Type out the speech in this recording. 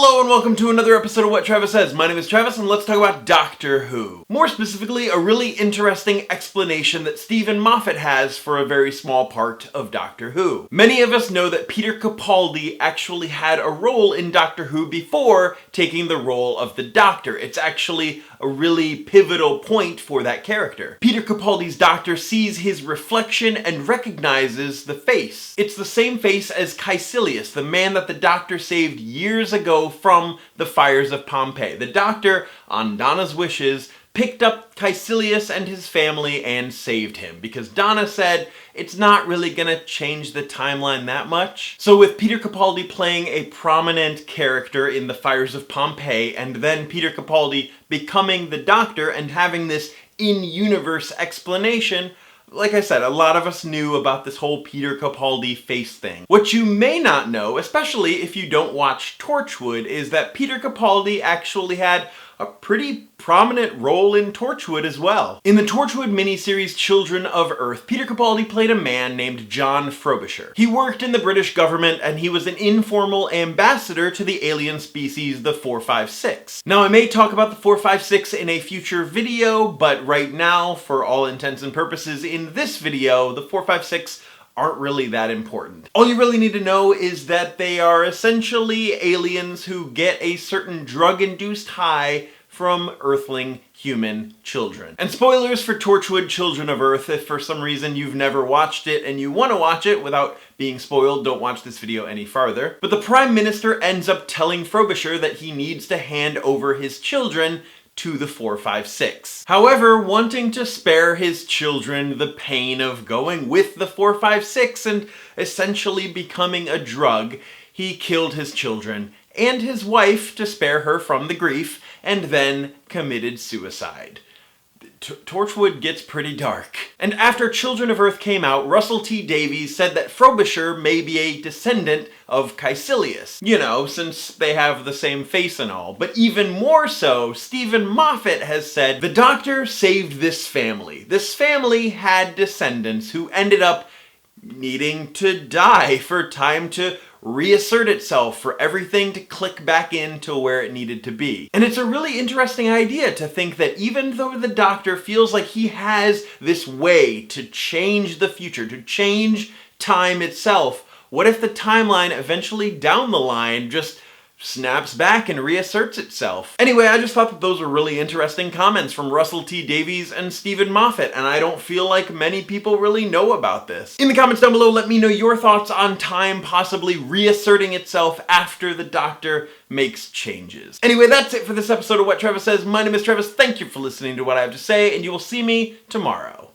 Hello and welcome to another episode of What Travis Says. My name is Travis and let's talk about Doctor Who. More specifically, a really interesting explanation that Stephen Moffat has for a very small part of Doctor Who. Many of us know that Peter Capaldi actually had a role in Doctor Who before taking the role of the Doctor. It's actually a really pivotal point for that character. Peter Capaldi's Doctor sees his reflection and recognizes the face. It's the same face as Caecilius, the man that the Doctor saved years ago from the fires of Pompeii. The Doctor, on Donna's wishes, picked up Caecilius and his family and saved him because Donna said it's not really gonna change the timeline that much. So with Peter Capaldi playing a prominent character in the fires of Pompeii and then Peter Capaldi becoming the Doctor and having this in-universe explanation, like I said, a lot of us knew about this whole Peter Capaldi face thing. What you may not know, especially if you don't watch Torchwood, is that Peter Capaldi actually had a pretty prominent role in Torchwood as well. In the Torchwood miniseries Children of Earth, Peter Capaldi played a man named John Frobisher. He worked in the British government and he was an informal ambassador to the alien species the 456. Now I may talk about the 456 in a future video, but right now, for all intents and purposes in this video, the 456 aren't really that important. All you really need to know is that they are essentially aliens who get a certain drug-induced high from Earthling human children. And spoilers for Torchwood Children of Earth, if for some reason you've never watched it and you want to watch it without being spoiled, don't watch this video any farther. But the Prime Minister ends up telling Frobisher that he needs to hand over his children to the 456. However, wanting to spare his children the pain of going with the 456 and essentially becoming a drug, he killed his children and his wife to spare her from the grief, and then committed suicide. Torchwood gets pretty dark. And after Children of Earth came out, Russell T Davies said that Frobisher may be a descendant of Caecilius. You know, since they have the same face and all. But even more so, Stephen Moffat has said, the Doctor saved this family. This family had descendants who ended up needing to die for time to reassert itself, for everything to click back into where it needed to be. And it's a really interesting idea to think that even though the Doctor feels like he has this way to change the future, to change time itself, what if the timeline eventually down the line just snaps back and reasserts itself? Anyway, I just thought that those were really interesting comments from Russell T Davies and Stephen Moffat, and I don't feel like many people really know about this. In the comments down below, let me know your thoughts on time possibly reasserting itself after the Doctor makes changes. Anyway, that's it for this episode of What Travis Says. My name is Travis. Thank you for listening to what I have to say, and you will see me tomorrow.